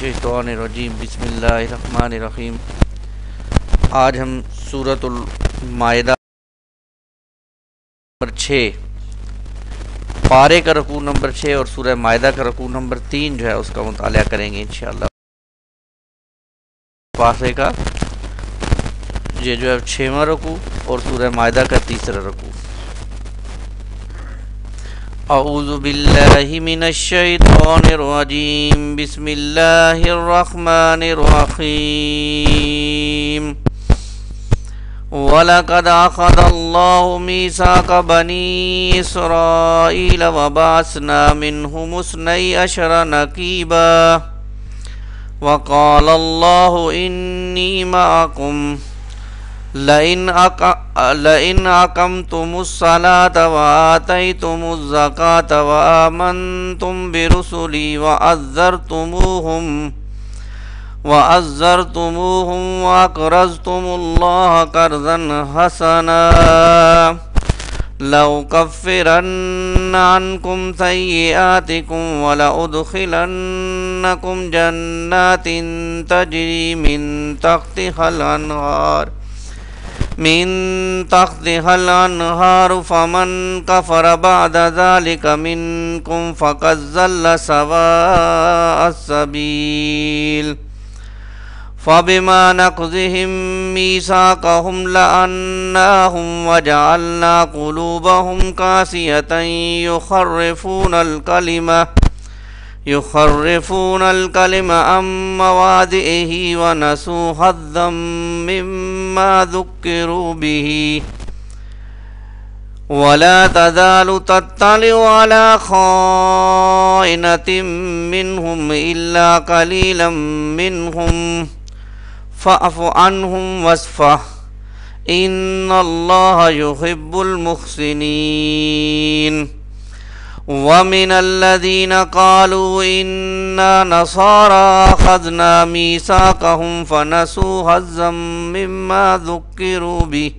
الشیطان الرجیم بسم اللہ الرحمن الرحیم۔ آج ہم سورۃ المائدہ نمبر 6 پارے کا رکوع نمبر 6 اور سورہ مائدہ کا رکوع نمبر 3 جو ہے اس کا مطالعہ کریں گے انشاءاللہ۔ پارے کا یہ جو ہے 6واں رکوع اور سورہ مائدہ کا 3را رکوع۔ اعوذ باللہ من الشیطان الرجیم بسم اللہ الرحمن الرحیم۔ وَلَقَدْ أَخَذَ اللَّهُ مِيثَاقَ بَنِي إِسْرَائِيلَ وَبَعَثْنَا مِنْهُمُ اثْنَيْ عَشَرَ نَقِيبًا وَقَالَ اللَّهُ إِنِّي مَعَكُمْ لَئِنْ أَقَمْتُمُ الصَّلَاةَ وَآتَيْتُمُ الزَّكَاةَ وَآمَنْتُمْ بِرُسُلِي وَعَزَّرْتُمُوهُمْ وَأَقْرَضْتُمُ اللَّهَ قَرْضًا حَسَنًا لَأُكَفِّرَنَّ عَنْكُمْ سَيِّئَاتِكُمْ وَلَأُدْخِلَنَّكُمْ جَنَّاتٍ تَجْرِي مِنْ تحتها الأنهار فمن كفر بعد ذلك منكم فقد ضل سواء السبيل فبما نقضهم ميثاقهم لعناهم وجعلنا قلوبهم قاسية يخرفون الكلمة عن مواضعه ونسوا حظا مما ذكروا به ولا تزال تطلع على خائنة منهم إلا قليلا منهم فاعف عنهم واصفح إن الله يحب المحسنين ومن الذين قالوا إنا نصارى أخذنا ميثاقهم فنسوا حظا مما ذكروا به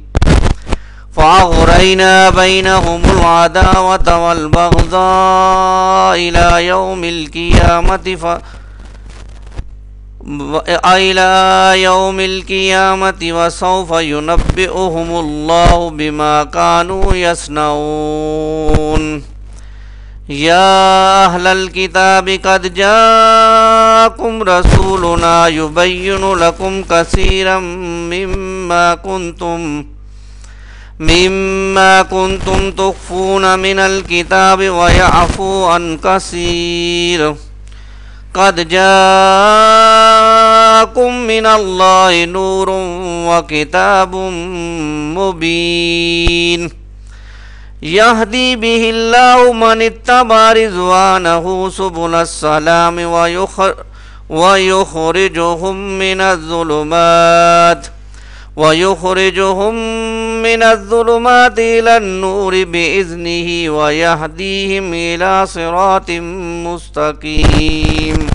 فأغرينا بينهم العداوة والبغضاء إلى يوم القيامة وسوف ينبئهم الله بما كانوا يصنعون يا أهل الكتاب قد جاءكم رسولنا يبين لكم كثيرا مما كنتم تخفون من الكتاب ويعفو عن كثير قد جاءكم من الله نور وكتاب مبين يهدي به الله من اتبع رضوانه سبل السلام ويخرجهم من الظلمات إلى النور بإذنه ويهديهم إلى صراط مستقيم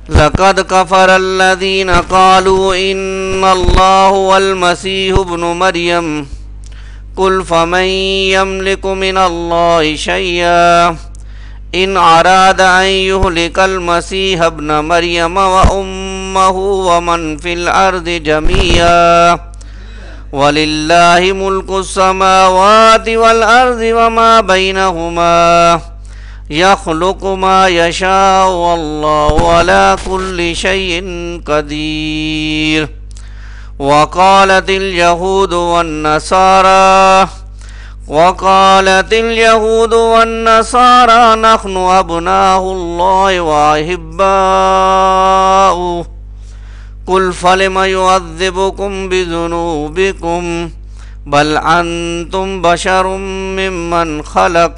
لقد كفر الذين قالوا إن الله هو المسيح ابن مريم قل فمن يملك من الله شيئا إن أراد أن يهلك المسيح ابن مريم وأمه ومن في الأرض جميعا ولله ملك السماوات والأرض وما بينهما يخلق ما يشاء والله على كل شيء قدير وقالت اليهود والنصارى نحن أبناء الله وأحباؤه قل فلم يعذبكم بذنوبكم بل أنتم بشر ممن خلق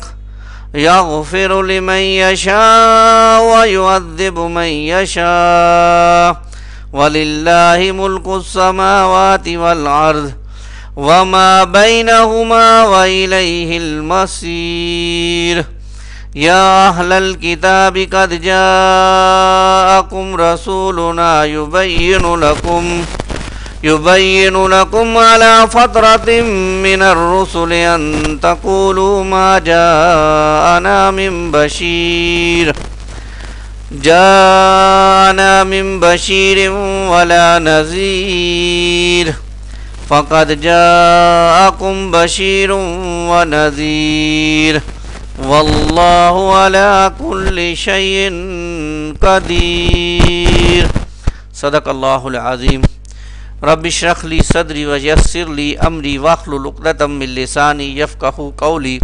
يغفر لمن يشاء ويعذب من يشاء ولله ملك السماوات والأرض وما بينهما وإليه المصير يا أهل الكتاب قد جاءكم رسولنا يبين لكم على فترة من الرسل أن تقولوا ما جاءنا من بشير ولا نذير فقد جاءكم بشير ونذير والله على كل شيء قدير صدق اللہ العظیم رب اشرح لی صدری ویسر لی امری واحلل عقدۃ من لسانی یفقہوا قولی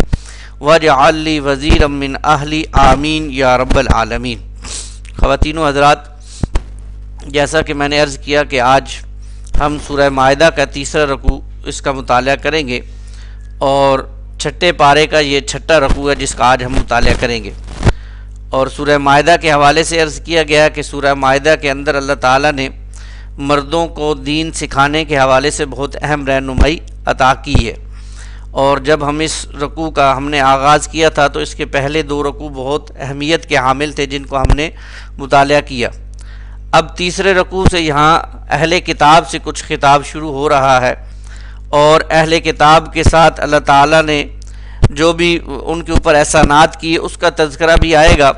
واجعل لی وزیرا من اہلی آمین یا رب العالمین۔ خواتین و حضرات، جیسا کہ میں نے عرض کیا کہ آج ہم سورہ مائدہ کا تیسرا رکوع اس کا مطالعہ کریں گے اور چھٹے پارے کا یہ چھٹا رکوع ہے جس کا آج ہم مطالعہ کریں گے۔ اور سورہ مائدہ کے حوالے سے عرض کیا گیا کہ سورہ مائدہ کے اندر اللہ تعالیٰ نے مردوں کو دین سکھانے کے حوالے سے بہت اہم رہنمائی عطا کی ہے، اور جب ہم اس رکوع کا ہم نے آغاز کیا تھا تو اس کے پہلے دو رکوع بہت اہمیت کے حامل تھے جن کو ہم نے مطالعہ کیا۔ اب تیسرے رکوع سے یہاں اہل کتاب سے کچھ خطاب شروع ہو رہا ہے، اور اہل کتاب کے ساتھ اللہ تعالیٰ نے جو بھی ان کے اوپر احسانات کیے اس کا تذکرہ بھی آئے گا،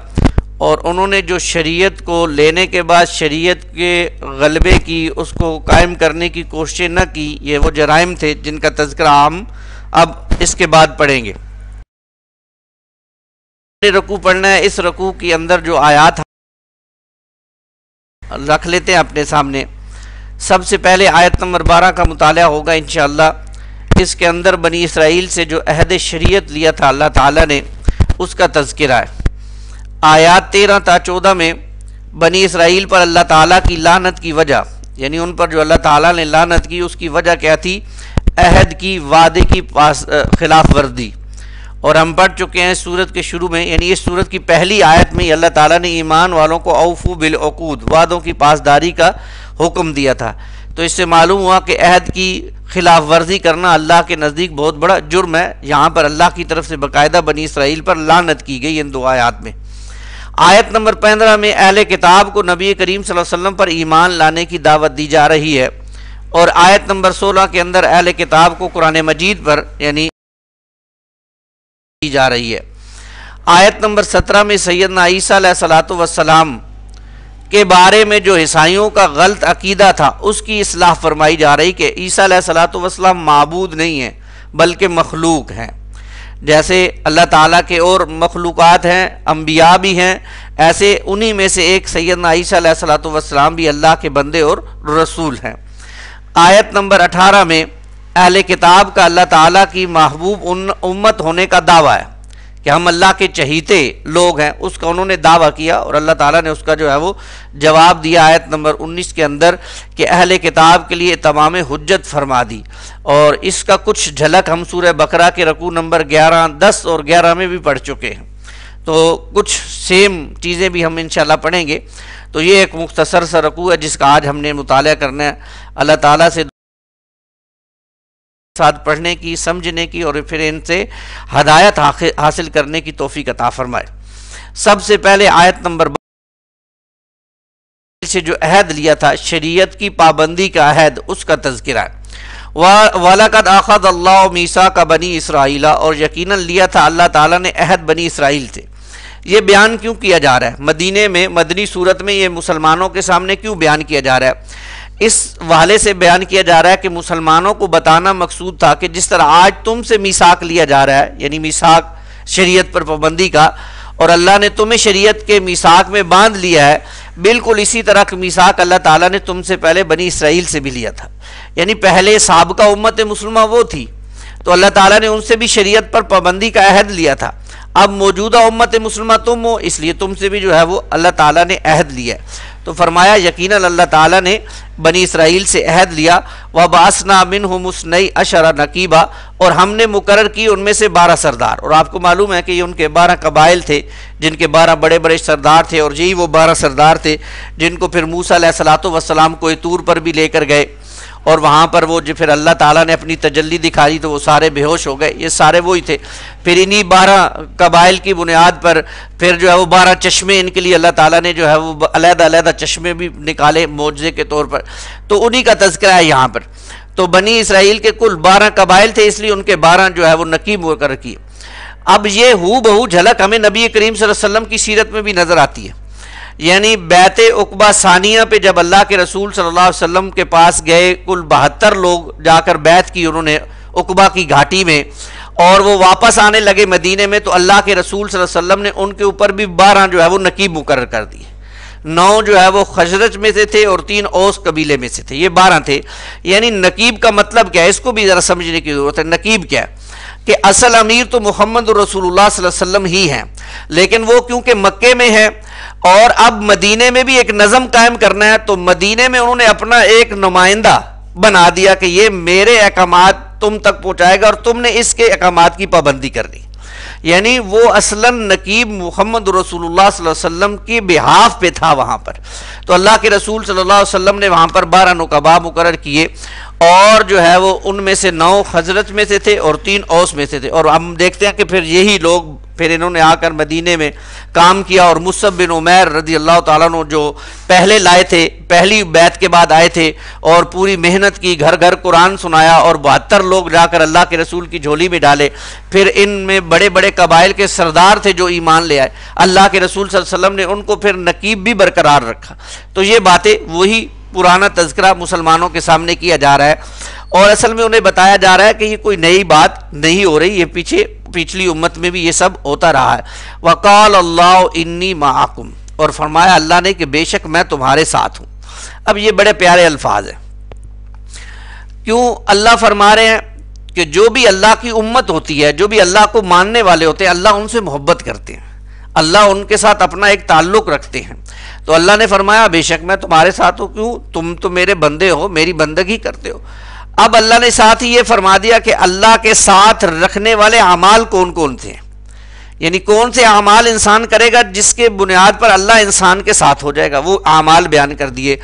اور انہوں نے جو شریعت کو لینے کے بعد شریعت کے غلبے کی، اس کو قائم کرنے کی کوششیں نہ کی، یہ وہ جرائم تھے جن کا تذکرہ ہم اب اس کے بعد پڑھیں گے۔ رکوع پڑھنا ہے، اس رکوع کے اندر جو آیات رکھ لیتے ہیں اپنے سامنے۔ سب سے پہلے آیت نمبر 12 کا مطالعہ ہوگا انشاءاللہ۔ اس کے اندر بنی اسرائیل سے جو عہد شریعت لیا تھا اللہ تعالیٰ نے اس کا تذکرہ ہے۔ آیات 13 تا 14 میں بنی اسرائیل پر اللہ تعالیٰ کی لعنت کی وجہ، یعنی ان پر جو اللہ تعالیٰ نے لعنت کی اس کی وجہ کیا تھی؟ عہد کی، وعدے کی خلاف ورزی۔ اور ہم پڑھ چکے ہیں سورت کے شروع میں، یعنی اس سورت کی پہلی آیت میں اللہ تعالیٰ نے ایمان والوں کو اوفو بالعقود، وعدوں کی پاسداری کا حکم دیا تھا۔ تو اس سے معلوم ہوا کہ عہد کی خلاف ورزی کرنا اللہ کے نزدیک بہت بڑا جرم ہے۔ یہاں پر اللہ کی طرف سے باقاعدہ بنی اسرائیل پر لعنت کی گئی ان دو آیات میں۔ آیت نمبر 15 میں اہل کتاب کو نبی کریم صلی اللہ علیہ وسلم پر ایمان لانے کی دعوت دی جا رہی ہے، اور آیت نمبر 16 کے اندر اہل کتاب کو قرآن مجید پر یعنی دی جا رہی ہے۔ آیت نمبر 17 میں سیدنا عیسیٰ علیہ السلام کے بارے میں جو عیسائیوں کا غلط عقیدہ تھا اس کی اصلاح فرمائی جا رہی کہ عیسیٰ علیہ السلام معبود نہیں ہیں بلکہ مخلوق ہیں۔ جیسے اللہ تعالیٰ کے اور مخلوقات ہیں، انبیاء بھی ہیں، ایسے انہی میں سے ایک سیدنا عیسیٰ علیہ السلام بھی اللہ کے بندے اور رسول ہیں۔ آیت نمبر 18 میں اہل کتاب کا اللہ تعالیٰ کی محبوب امت ہونے کا دعویٰ ہے کہ ہم اللہ کے چہیتے لوگ ہیں، اس کا انہوں نے دعویٰ کیا، اور اللہ تعالیٰ نے اس کا جو ہے وہ جواب دیا آیت نمبر 19 کے اندر کہ اہل کتاب کے لیے تمام حجت فرما دی۔ اور اس کا کچھ جھلک ہم سورہ بقرہ کے رکوع نمبر 11، 10 اور 11 میں بھی پڑھ چکے ہیں، تو کچھ سیم چیزیں بھی ہم انشاءاللہ پڑھیں گے۔ تو یہ ایک مختصر سا رکوع ہے جس کا آج ہم نے مطالعہ کرنا ہے۔ اللہ تعالیٰ سے ساتھ پڑھنے کی، سمجھنے کی، اور پھر ان سے ہدایت حاصل کرنے کی توفیق عطا فرمائے۔ سب سے پہلے آیت نمبر 12 سے جو عہد لیا تھا، شریعت کی پابندی کا عہد، اس کا تذکرہ ہے۔ وَلَقَدْ أَخَذَ اللَّهُ مِيثَاقَ بَنِي إِسْرَائِيلَ، اور یقیناً لیا تھا اللہ تعالیٰ نے عہد بنی اسرائیل سے۔ یہ بیان کیوں کیا جا رہا ہے مدینے میں، مدنی صورت میں، یہ مسلمانوں کے سامنے کیوں بیان کیا جا رہا ہے؟ اس حوالے سے بیان کیا جا رہا ہے کہ مسلمانوں کو بتانا مقصود تھا کہ جس طرح آج تم سے میثاق لیا جا رہا ہے، یعنی میثاق شریعت پر پابندی کا، اور اللہ نے تمہیں شریعت کے میثاق میں باندھ لیا ہے، بالکل اسی طرح کا میثاق اللہ تعالیٰ نے تم سے پہلے بنی اسرائیل سے بھی لیا تھا۔ یعنی پہلے سابقہ امت مسلمہ وہ تھی، تو اللہ تعالیٰ نے ان سے بھی شریعت پر پابندی کا عہد لیا تھا۔ اب موجودہ امت مسلمہ تم ہو، اس لیے تم سے بھی جو ہے وہ اللہ تعالیٰ نے عہد لیا ہے۔ تو فرمایا یقیناً اللہ تعالیٰ نے بنی اسرائیل سے عہد لیا۔ وَبَعَثْنَا مِنْهُمُ اثْنَيْ عَشَرَ نَقِيبًا، اور ہم نے مقرر کی ان میں سے 12 سردار۔ اور آپ کو معلوم ہے کہ یہ ان کے 12 قبائل تھے جن کے 12 بڑے بڑے سردار تھے، اور یہی وہ 12 سردار تھے جن کو پھر موسیٰ علیہ السلام کوہ طور پر بھی لے کر گئے، اور وہاں پر وہ جو پھر اللہ تعالیٰ نے اپنی تجلی دکھا دی تو وہ سارے بے ہوش ہو گئے. یہ سارے وہی تھے. پھر انہی 12 قبائل کی بنیاد پر پھر جو ہے وہ 12 چشمے ان کے لیے اللہ تعالیٰ نے جو ہے وہ علیحدہ علیحدہ چشمے بھی نکالے معجزے کے طور پر. تو انہی کا تذکرہ ہے یہاں پر. تو بنی اسرائیل کے کل 12 قبائل تھے، اس لیے ان کے 12 جو ہے وہ نقیب ہو کر رکھی. اب یہ ہو بہو جھلک ہمیں نبی کریم صلی اللہ علیہ وسلم کی سیرت میں بھی نظر آتی ہے. یعنی بیعت عقبہ ثانیہ پہ جب اللہ کے رسول صلی اللہ علیہ وسلم کے پاس گئے، کل 72 لوگ جا کر بیعت کی انہوں نے عقبہ کی گھاٹی میں، اور وہ واپس آنے لگے مدینے میں، تو اللہ کے رسول صلی اللہ علیہ وسلم نے ان کے اوپر بھی 12 جو ہے وہ نقیب مقرر کر دیے. 9 جو ہے وہ خزرج میں سے تھے اور 3 اوس قبیلے میں سے تھے. یہ 12 تھے. یعنی نقیب کا مطلب کیا ہے، اس کو بھی ذرا سمجھنے کی ضرورت ہے. نقیب کیا ہے کہ اصل امیر تو محمد رسول اللہ صلی اللہ علیہ وسلم ہی ہیں، لیکن وہ کیونکہ مکے میں ہے اور اب مدینے میں بھی ایک نظم قائم کرنا ہے، تو مدینے میں انہوں نے اپنا ایک نمائندہ بنا دیا کہ یہ میرے احکامات تم تک پہنچائے گا اور تم نے اس کے احکامات کی پابندی کرنی. یعنی وہ اصلاً نقیب محمد رسول اللہ صلی اللہ علیہ وسلم کی بحاف پہ تھا وہاں پر. تو اللہ کے رسول صلی اللہ علیہ وسلم نے وہاں پر 12 نقباء مقرر کیے، اور جو ہے وہ ان میں سے 9 خزرج میں سے تھے اور 3 اوس میں سے تھے. اور ہم دیکھتے ہیں کہ پھر یہی لوگ پھر انہوں نے آ کر مدینے میں کام کیا، اور مصعب بن عمیر رضی اللہ تعالیٰ عنہ جو پہلے لائے تھے، پہلی بیعت کے بعد آئے تھے اور پوری محنت کی، گھر گھر قرآن سنایا، اور 72 لوگ جا کر اللہ کے رسول کی جھولی میں ڈالے. پھر ان میں بڑے بڑے قبائل کے سردار تھے جو ایمان لے آئے. اللہ کے رسول صلی اللہ علیہ وسلم نے ان کو پھر نقیب بھی برقرار رکھا. تو یہ باتیں وہی پرانا تذکرہ مسلمانوں کے سامنے کیا جا رہا ہے، اور اصل میں انہیں بتایا جا رہا ہے کہ یہ کوئی نئی بات نہیں ہو رہی، یہ پچھلی امت میں بھی یہ سب ہوتا رہا ہے. وَقَالَ اللَّهُ إِنِّي مَعَكُمْ، اور فرمایا اللہ نے کہ بے شک میں تمہارے ساتھ ہوں. اب یہ بڑے پیارے الفاظ ہیں. کیوں اللہ فرما رہے ہیں کہ جو بھی اللہ کی امت ہوتی ہے، جو بھی اللہ کو ماننے والے ہوتے ہیں، اللہ ان سے محبت کرتے ہیں، اللہ ان کے ساتھ اپنا ایک تعلق رکھتے ہیں. تو اللہ نے فرمایا بے شک میں تمہارے ساتھ ہوں. کیوں؟ تم تو میرے بندے ہو، میری بندگی کرتے ہو. اب اللہ نے ساتھ ہی یہ فرما دیا کہ اللہ کے ساتھ رکھنے والے اعمال کون کون تھے، یعنی کون سے اعمال انسان کرے گا جس کے بنیاد پر اللہ انسان کے ساتھ ہو جائے گا، وہ اعمال بیان کر دیے.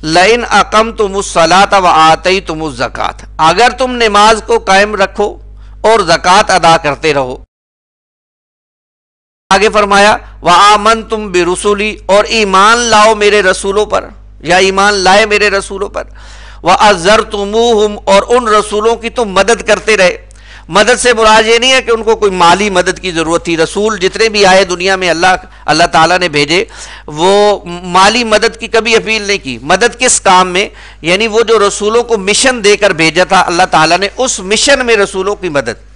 لَإِنْ أَقَمْتُمُ الصَّلَاةَ وَآتَيْتُمُ الزَّكَاةَ، اگر تم نماز کو قائم رکھو اور زکوٰۃ ادا کرتے رہو. آگے فرمایا وَآمَنْتُمْ بِرُسُلِي، اور ایمان لاؤ میرے رسولوں پر، یا ایمان لائے میرے رسولوں پر. وَأَزَّرْتُمُوهُمْ، اور ان رسولوں کی تم مدد کرتے رہے. مدد سے مراد یہ نہیں ہے کہ ان کو کوئی مالی مدد کی ضرورت تھی. رسول جتنے بھی آئے دنیا میں اللہ تعالیٰ نے بھیجے، وہ مالی مدد کی کبھی اپیل نہیں کی. مدد کس کام میں؟ یعنی وہ جو رسولوں کو مشن دے کر بھیجا تھا اللہ تعالیٰ نے، اس مشن میں رسولوں کی مدد.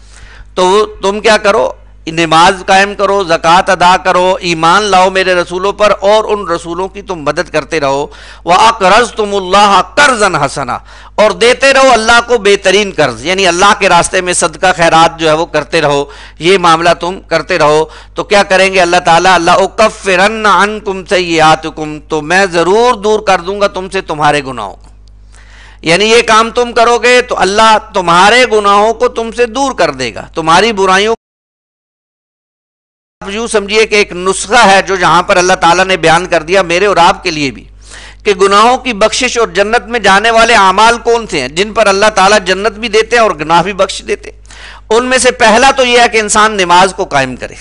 تو تم کیا کرو؟ نماز قائم کرو، زکوٰۃ ادا کرو، ایمان لاؤ میرے رسولوں پر، اور ان رسولوں کی تم مدد کرتے رہو. وَأَقْرَضْتُمُ اللَّهَ قَرْضًا حَسَنًا، اور دیتے رہو اللہ کو بہترین قرض، یعنی اللہ کے راستے میں صدقہ خیرات جو ہے وہ کرتے رہو. یہ معاملہ تم کرتے رہو. تو کیا کریں گے اللہ تعالیٰ؟ لَأُكَفِّرَنَّ عَنْكُمْ سَيِّئَاتِكُمْ، تو میں ضرور دور کر دوں گا تم سے تمہارے گناہوں کو. یعنی یہ کام تم کرو گے تو اللہ تمہارے گناہوں کو تم سے دور کر دے گا، تمہاری برائیوں. آپ یوں سمجھیے کہ ایک نسخہ ہے جو جہاں پر اللہ تعالیٰ نے بیان کر دیا میرے اور آپ کے لیے بھی، کہ گناہوں کی بخشش اور جنت میں جانے والے اعمال کون سے ہیں جن پر اللہ تعالیٰ جنت بھی دیتے ہیں اور گناہ بھی بخش دیتے. ان میں سے پہلا تو یہ ہے کہ انسان نماز کو قائم کرے،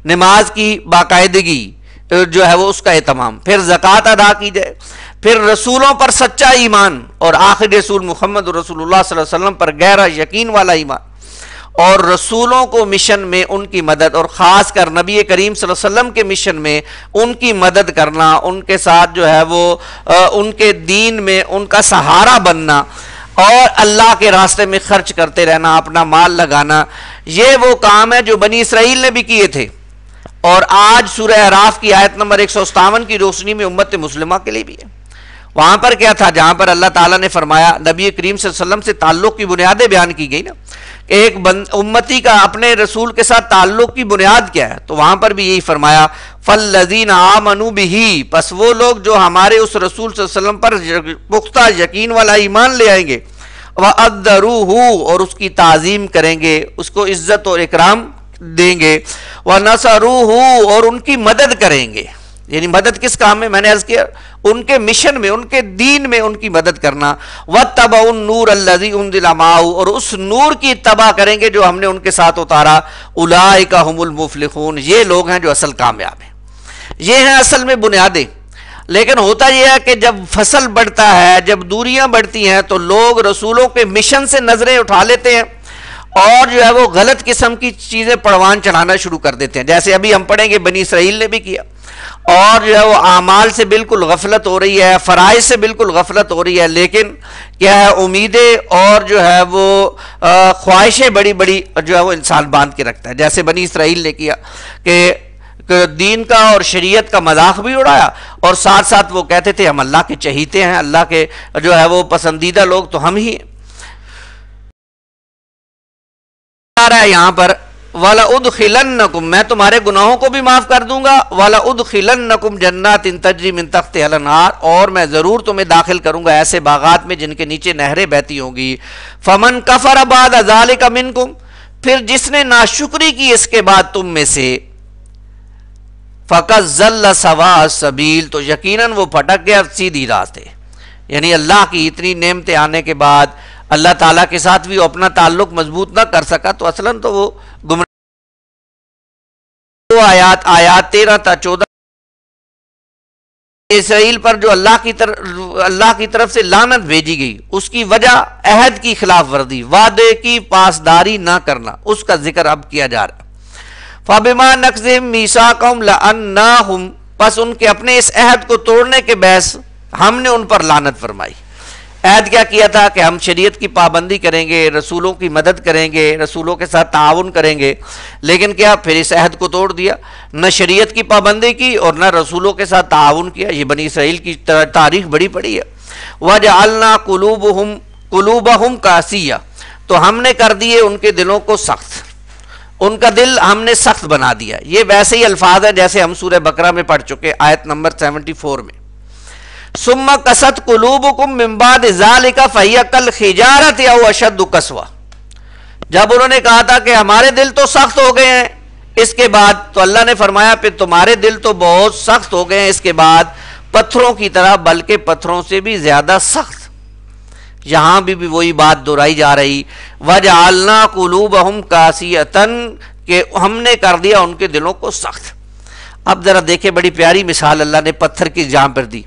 نماز کی باقاعدگی جو ہے وہ اس کا اہتمام، پھر زکوٰۃ ادا کی جائے، پھر رسولوں پر سچا ایمان، اور آخری رسول محمد رسول اللہ صلی اللہ علیہ وسلم پر گہرا یقین والا ایمان، اور رسولوں کو مشن میں ان کی مدد، اور خاص کر نبی کریم صلی اللہ علیہ وسلم کے مشن میں ان کی مدد کرنا، ان کے ساتھ جو ہے وہ ان کے دین میں ان کا سہارا بننا، اور اللہ کے راستے میں خرچ کرتے رہنا، اپنا مال لگانا. یہ وہ کام ہے جو بنی اسرائیل نے بھی کیے تھے، اور آج سورہ اعراف کی آیت نمبر 157 کی روشنی میں امت مسلمہ کے لیے بھی ہے. وہاں پر کیا تھا؟ جہاں پر اللہ تعالیٰ نے فرمایا، نبی کریم صلی اللہ علیہ وسلم سے تعلق کی بنیادیں بیان کی گئی نا، ایک امتی کا اپنے رسول کے ساتھ تعلق کی بنیاد کیا ہے، تو وہاں پر بھی یہی فرمایا فَالَّذِينَ آمَنُوا بِهِ، پس وہ لوگ جو ہمارے اس رسول صلی اللہ علیہ وسلم پر پختہ یقین والا ایمان لے آئیں گے، وَأَذَّرُوهُ، اور اس کی تعظیم کریں گے، اس کو عزت اور اکرام دیں گے، وَنَصَرُوهُ، اور ان کی مدد کریں گے. یعنی مدد کس کام میں؟ میں نے عرض کیا ان کے مشن میں، ان کے دین میں ان کی مدد کرنا. وَاتَّبَعُوا النُّورَ الَّذِي أُنزِلَ مَعَهُ، اور اس نور کی اتباع کریں گے جو ہم نے ان کے ساتھ اتارا. أُولَٰئِكَ هُمُ الْمُفْلِحُونَ، یہ لوگ ہیں جو اصل کامیاب ہیں. یہ ہیں اصل میں بنیادیں. لیکن ہوتا یہ ہے کہ جب فصل بڑھتا ہے، جب دوریاں بڑھتی ہیں، تو لوگ رسولوں کے مشن سے نظریں اٹھا لیتے ہیں اور جو ہے وہ غلط قسم کی چیزیں پروان چڑھانا شروع کر دیتے ہیں. جیسے ابھی ہم پڑھیں گے بنی اسرائیل نے بھی کیا، اور جو ہے وہ اعمال سے بالکل غفلت ہو رہی ہے، فرائض سے بالکل غفلت ہو رہی ہے. لیکن کیا ہے، امیدیں اور جو ہے وہ خواہشیں بڑی بڑی جو ہے وہ انسان باندھ کے رکھتا ہے. جیسے بنی اسرائیل نے کیا کہ دین کا اور شریعت کا مذاق بھی اڑایا، اور ساتھ ساتھ وہ کہتے تھے ہم اللہ کے چہیتے ہیں، اللہ کے جو ہے وہ پسندیدہ لوگ تو ہم ہی ہیں. آ رہا ہے یہاں پر وَلَأُدْخِلَنَّكُمْ، میں تمہارے گناہوں کو بھی معاف کر دوں گا. وَلَأُدْخِلَنَّكُمْ جَنَّاتٍ تَجْرِي مِن تَحْتِهَا الْأَنْهَارُ، اور میں ضرور تمہیں داخل کروں گا ایسے باغات میں جن کے نیچے نہریں بہتی ہوں گی. فَمَن كَفَرَ بَعْدَ ذَلِكَ مِنكُمْ، پھر جس نے ناشکری کی اس کے بعد تم میں سے، فَقَدْ ضَلَّ سَوَاءَ السَّبِيلِ، تو یقیناً وہ پھٹک گیا سیدھی راستے. یعنی اللہ کی اتنی نعمتیں آنے کے بعد اللہ تعالیٰ کے ساتھ بھی اپنا تعلق مضبوط نہ کر سکا تو اصلاً تو وہ گمراہ. آیات 13 تا 14 اسرائیل پر جو اللہ کی طرف سے لعنت بھیجی گئی، اس کی وجہ عہد کی خلاف ورزی، وعدے کی پاسداری نہ کرنا، اس کا ذکر اب کیا جا رہا. فَبِمَا نَقْضِهِم مِّيثَاقَهُمْ لَعَنَّاهُمْ، پس ان کے اپنے اس عہد کو توڑنے کے باعث ہم نے ان پر لعنت فرمائی. عہد کیا کیا تھا کہ ہم شریعت کی پابندی کریں گے، رسولوں کی مدد کریں گے، رسولوں کے ساتھ تعاون کریں گے. لیکن کیا پھر اس عہد کو توڑ دیا، نہ شریعت کی پابندی کی اور نہ رسولوں کے ساتھ تعاون کیا. یہ بنی اسرائیل کی تاریخ بڑی پڑی ہے. وَجَعَلْنَا قُلُوبَهُمْ قَاسِيَةً، تو ہم نے کر دیے ان کے دلوں کو سخت، ان کا دل ہم نے سخت بنا دیا. یہ ویسے ہی الفاظ ہیں جیسے ہم سورہ بقرہ میں پڑھ چکے، آیت نمبر 74 میں. ثم قست قلوبکم من بعد ذلک فہی کالحجارۃ او اشد قسوہ، جب انہوں نے کہا تھا کہ ہمارے دل تو سخت ہو گئے ہیں اس کے بعد، تو اللہ نے فرمایا پھر تمہارے دل تو بہت سخت ہو گئے ہیں اس کے بعد، پتھروں کی طرح، بلکہ پتھروں سے بھی زیادہ سخت. یہاں بھی وہی بات دہرائی جا رہی، وَجَعَلْنَا قُلُوبَهُمْ قَاسِيَةً، کہ ہم نے کر دیا ان کے دلوں کو سخت. اب ذرا دیکھیں، بڑی پیاری مثال اللہ نے پتھر کی جہاں پر دی.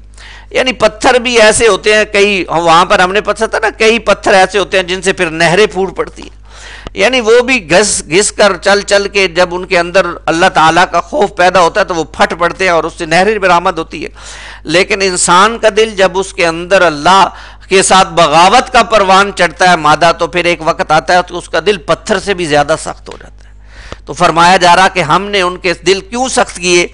یعنی پتھر بھی ایسے ہوتے ہیں، کئی وہاں پر ہم نے پتھر تھا نا، کئی پتھر ایسے ہوتے ہیں جن سے پھر نہریں پھوٹ پڑتی ہیں. یعنی وہ بھی گھس کر چل کے جب ان کے اندر اللہ تعالیٰ کا خوف پیدا ہوتا ہے تو وہ پھٹ پڑتے ہیں اور اس سے نہریں برآمد ہوتی ہے. لیکن انسان کا دل جب اس کے اندر اللہ کے ساتھ بغاوت کا پروان چڑھتا ہے مادہ، تو پھر ایک وقت آتا ہے تو اس کا دل پتھر سے بھی زیادہ سخت ہو جاتا ہے. تو فرمایا جا رہا کہ ہم نے ان کے دل کیوں سخت کیے.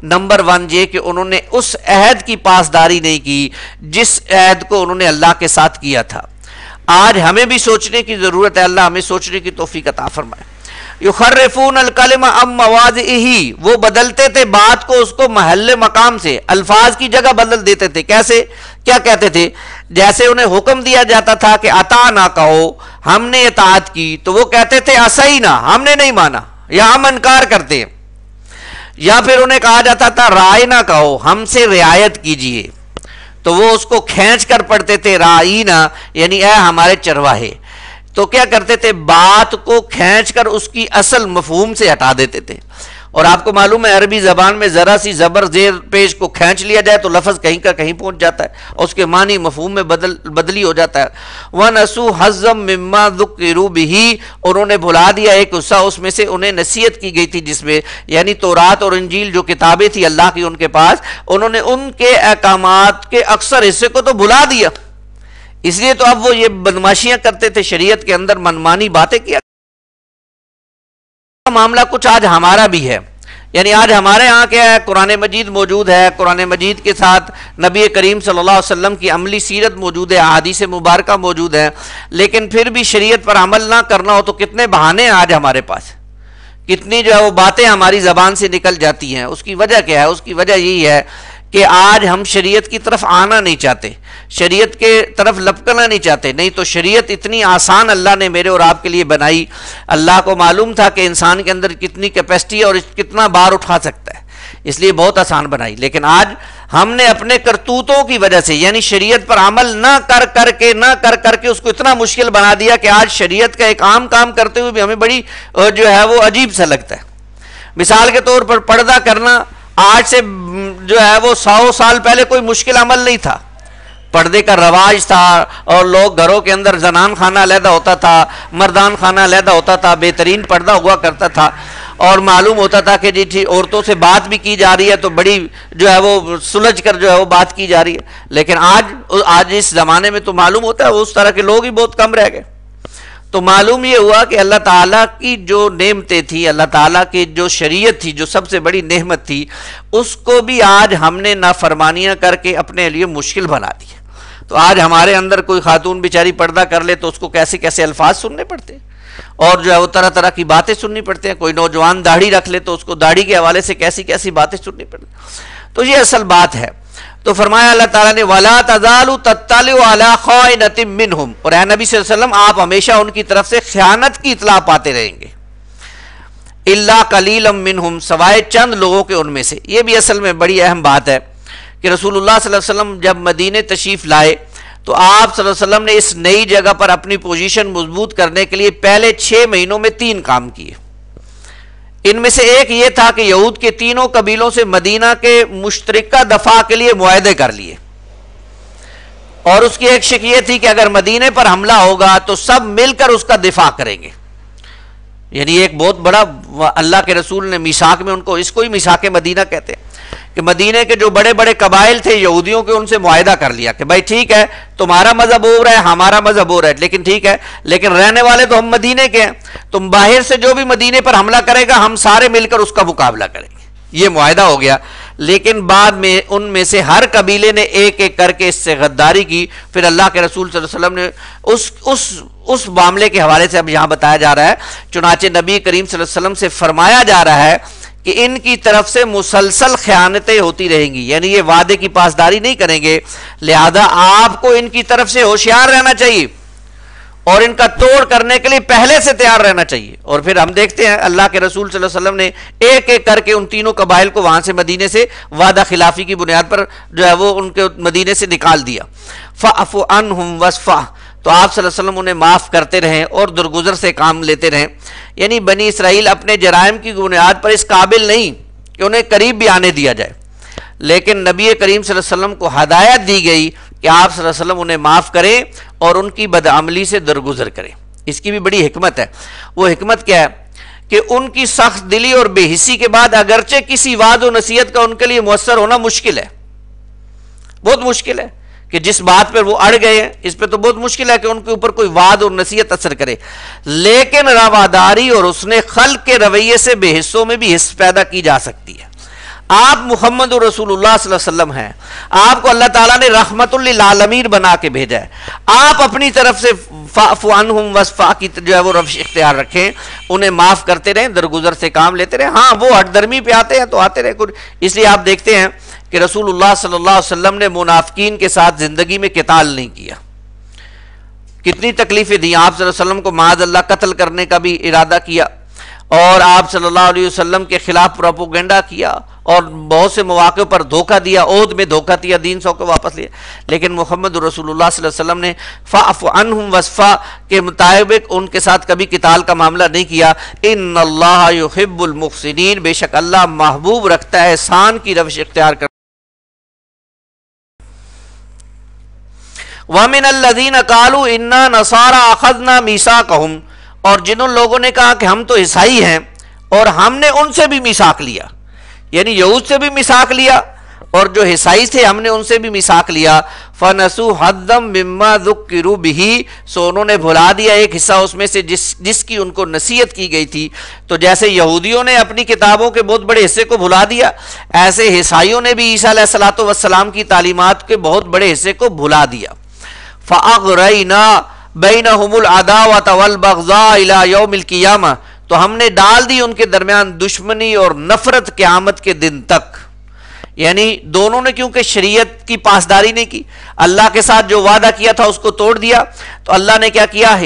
نمبر 1 یہ کہ انہوں نے اس عہد کی پاسداری نہیں کی جس عہد کو انہوں نے اللہ کے ساتھ کیا تھا. آج ہمیں بھی سوچنے کی ضرورت ہے، اللہ ہمیں سوچنے کی توفیق عطا فرمائے. یخرفون الکلم عن مواضعہ، وہ بدلتے تھے بات کو اس کو محل مقام سے، الفاظ کی جگہ بدل دیتے تھے. کیسے؟ کیا کہتے تھے؟ جیسے انہیں حکم دیا جاتا تھا کہ اطعنا کہو، ہم نے اطاعت کی، تو وہ کہتے تھے عصینا، ہم نے نہیں مانا، یا ہم انکار کرتے ہیں. یا پھر انہیں کہا جاتا تھا رائنا کہو، ہم سے رعایت کیجئے، تو وہ اس کو کھینچ کر پڑھتے تھے رائنا، یعنی اے ہمارے چرواہے. تو کیا کرتے تھے؟ بات کو کھینچ کر اس کی اصل مفہوم سے ہٹا دیتے تھے. اور آپ کو معلوم ہے عربی زبان میں ذرا سی زبر زیر پیش کو کھینچ لیا جائے تو لفظ کہیں کا کہیں پہنچ جاتا ہے اور اس کے معنی مفہوم میں بدلی ہو جاتا ہے. وَنَسُوا حَظًّا مِّمَّا ذُكِّرُوا بِهِ، انہوں نے بھلا دیا ایک حصہ اس میں سے انہیں نصیحت کی گئی تھی جس میں، یعنی تورات اور انجیل جو کتابیں تھی اللہ کی ان کے پاس، انہوں نے ان کے احکامات کے اکثر حصے کو تو بھلا دیا. اس لیے تو اب وہ یہ بدماشیاں کرتے تھے، شریعت کے اندر منمانی باتیں کیا. معاملہ کچھ آج ہمارا بھی ہے. یعنی آج ہمارے ہاں کیا ہے، قرآن مجید موجود ہے، قرآن مجید کے ساتھ نبی کریم صلی اللہ علیہ وسلم کی عملی سیرت موجود ہے، احادیث مبارکہ موجود ہیں، لیکن پھر بھی شریعت پر عمل نہ کرنا ہو تو کتنے بہانے ہیں آج ہمارے پاس، کتنی جو ہے وہ باتیں ہماری زبان سے نکل جاتی ہیں. اس کی وجہ کیا ہے؟ اس کی وجہ یہی ہے کہ آج ہم شریعت کی طرف آنا نہیں چاہتے، شریعت کے طرف لپکنا نہیں چاہتے. نہیں تو شریعت اتنی آسان اللہ نے میرے اور آپ کے لیے بنائی. اللہ کو معلوم تھا کہ انسان کے اندر کتنی کیپیسٹی ہے اور کتنا بار اٹھا سکتا ہے. اس لیے بہت آسان بنائی، لیکن آج ہم نے اپنے کرتوتوں کی وجہ سے یعنی شریعت پر عمل نہ کر کے اس کو اتنا مشکل بنا دیا کہ آج شریعت کا ایک عام کام کرتے ہوئے بھی ہمیں بڑی جو ہے وہ عجیب سا لگتا ہے۔ مثال کے طور پر پردہ کرنا آج سے جو ہے وہ 100 سال پہلے کوئی مشکل عمل نہیں تھا، پردے کا رواج تھا اور لوگ گھروں کے اندر زنان خانہ علیحدہ ہوتا تھا، مردان خانہ علیحدہ ہوتا تھا، بہترین پردہ ہوا کرتا تھا اور معلوم ہوتا تھا کہ جی عورتوں سے بات بھی کی جا رہی ہے تو بڑی جو ہے وہ سلجھ کر جو ہے وہ بات کی جا رہی ہے، لیکن آج اس زمانے میں تو معلوم ہوتا ہے اس طرح کے لوگ ہی بہت کم رہ گئے۔ تو معلوم یہ ہوا کہ اللہ تعالیٰ کی جو نعمتیں تھیں، اللہ تعالیٰ کی جو شریعت تھی جو سب سے بڑی نعمت تھی، اس کو بھی آج ہم نے نافرمانیاں کر کے اپنے لیے مشکل بنا دیا۔ تو آج ہمارے اندر کوئی خاتون بیچاری پردہ کر لے تو اس کو کیسے کیسے الفاظ سننے پڑتے ہیں اور جو ہے وہ طرح طرح کی باتیں سننی پڑتے ہیں، کوئی نوجوان داڑھی رکھ لے تو اس کو داڑھی کے حوالے سے کیسی کیسی باتیں سننی پڑتی ہیں۔ تو یہ اصل بات ہے۔ تو فرمایا اللہ تعالیٰ نے وَلَا تَزَالُ تَطَّلِعُ عَلَىٰ خَائِنَةٍ مِّنْهُمْ، اور اے نبی صلی اللہ علیہ وسلم آپ ہمیشہ ان کی طرف سے خیانت کی اطلاع پاتے رہیں گے، إِلَّا قَلِيلًا مِّنْهُمْ، سوائے چند لوگوں کے ان میں سے۔ یہ بھی اصل میں بڑی اہم بات ہے کہ رسول اللہ صلی اللہ علیہ وسلم جب مدینے تشریف لائے تو آپ صلی اللہ علیہ وسلم نے اس نئی جگہ پر اپنی پوزیشن مضبوط کرنے کے لیے پہلے 6 مہینوں میں 3 کام کیے۔ ان میں سے ایک یہ تھا کہ یہود کے تینوں قبیلوں سے مدینہ کے مشترکہ دفاع کے لیے معاہدے کر لیے، اور اس کی ایک شک یہ تھی کہ اگر مدینے پر حملہ ہوگا تو سب مل کر اس کا دفاع کریں گے۔ یعنی ایک بہت بڑا اللہ کے رسول نے میثاق میں اس کو ہی میثاق مدینہ کہتے ہیں کہ مدینے کے جو بڑے بڑے قبائل تھے یہودیوں کے، ان سے معاہدہ کر لیا کہ بھائی ٹھیک ہے تمہارا مذہب ہو رہا ہے ہمارا مذہب ہو رہا ہے، لیکن ٹھیک ہے لیکن رہنے والے تو ہم مدینے کے ہیں، تم باہر سے جو بھی مدینے پر حملہ کرے گا ہم سارے مل کر اس کا مقابلہ کریں گے۔ یہ معاہدہ ہو گیا، لیکن بعد میں ان میں سے ہر قبیلے نے ایک ایک کر کے اس سے غداری کی۔ پھر اللہ کے رسول صلی اللہ علیہ وسلم نے اس معاملے کے حوالے سے اب یہاں بتایا جا رہا ہے، چنانچہ نبی کریم صلی اللہ علیہ وسلم سے فرمایا جا رہا ہے کہ ان کی طرف سے مسلسل خیانتیں ہوتی رہیں گی، یعنی یہ وعدے کی پاسداری نہیں کریں گے، لہذا آپ کو ان کی طرف سے ہوشیار رہنا چاہیے اور ان کا توڑ کرنے کے لیے پہلے سے تیار رہنا چاہیے۔ اور پھر ہم دیکھتے ہیں اللہ کے رسول صلی اللہ علیہ وسلم نے ایک ایک کر کے ان تینوں قبائل کو وہاں سے مدینے سے وعدہ خلافی کی بنیاد پر جو ہے وہ ان کے مدینے سے نکال دیا۔ فَاعْفُ عَنْهُمْ وَاصْفَحْ، تو آپ صلی اللہ علیہ وسلم انہیں معاف کرتے رہیں اور درگزر سے کام لیتے رہیں۔ یعنی بنی اسرائیل اپنے جرائم کی بنیاد پر اس قابل نہیں کہ انہیں قریب بھی آنے دیا جائے، لیکن نبی کریم صلی اللہ علیہ وسلم کو ہدایت دی گئی کہ آپ صلی اللہ علیہ وسلم انہیں معاف کریں اور ان کی بدعملی سے درگزر کریں۔ اس کی بھی بڑی حکمت ہے۔ وہ حکمت کیا ہے کہ ان کی سخت دلی اور بے حسی کے بعد اگرچہ کسی وعد و نصیحت کا ان کے لیے مؤثر ہونا مشکل ہے، بہت مشکل ہے کہ جس بات پر وہ اڑ گئے ہیں اس پہ تو بہت مشکل ہے کہ ان کے اوپر کوئی وعد اور نصیحت اثر کرے، لیکن رواداری اور حسن خلق کے رویے سے بے حصوں میں بھی حس پیدا کی جا سکتی ہے۔ آپ محمد رسول اللہ صلی اللہ علیہ وسلم ہیں، آپ کو اللہ تعالیٰ نے رحمت للعالمین بنا کے بھیجا ہے، آپ اپنی طرف سے فاعف عنہم واصفح کی جو ہے وہ روش اختیار رکھیں، انہیں معاف کرتے رہیں، درگزر سے کام لیتے رہیں۔ ہاں وہ ہٹ درمی پہ آتے ہیں تو آتے رہیں، اس لیے آپ دیکھتے ہیں کہ رسول اللہ صلی اللہ علیہ وسلم نے منافقین کے ساتھ زندگی میں قتال نہیں کیا۔ کتنی تکلیفیں دیں، آپ صلی اللہ علیہ وسلم کو معاذ اللہ قتل کرنے کا بھی ارادہ کیا اور آپ صلی اللہ علیہ وسلم کے خلاف پروپیگنڈا کیا اور بہت سے مواقع پر دھوکہ دیا، عہد میں دھوکہ دیا، دین سو کو واپس لیا، لیکن محمد رسول اللہ صلی اللہ علیہ وسلم نے فاعف عنہم واصفح کے مطابق ان کے ساتھ کبھی قتال کا معاملہ نہیں کیا۔ ان اللہ یحب المحسنین، بے شک اللہ محبوب رکھتا ہے احسان کی روش اختیار کر۔ وَمِنَ الَّذِينَ قَالُوا إِنَّا نَصَارَىٰ أَخَذْنَا مِيثَاقَهُمْ، اور جنہوں لوگوں نے کہا کہ ہم تو عیسائی ہیں اور ہم نے ان سے بھی میثاق لیا، یعنی یہود سے بھی میثاق لیا اور جو عیسائی تھے ہم نے ان سے بھی میثاق لیا۔ فَنَسُوا حَظًّا مِّمَّا ذُكِّرُوا بِهِ، سو انہوں نے بھلا دیا ایک حصہ اس میں سے جس کی ان کو نصیحت کی گئی تھی۔ تو جیسے یہودیوں نے اپنی کتابوں کے بہت بڑے حصے کو بھلا دیا، ایسے عیسائیوں نے بھی عیسیٰ علیہ السلام کی تعلیمات کے بہت بڑے حصے کو بھلا دیا۔ فَأَغْرَيْنَا بَيْنَهُمُ الْعَدَاوَةَ وَالْبَغْضَاءَ إِلَىٰ يَوْمِ الْقِيَامَةِ، تو ہم نے ڈال دی ان کے درمیان دشمنی اور نفرت قیامت کے دن تک۔ یعنی دونوں نے کیونکہ شریعت کی پاسداری نہیں کی، اللہ کے ساتھ جو وعدہ کیا تھا اس کو توڑ دیا، تو اللہ نے کیا کیا،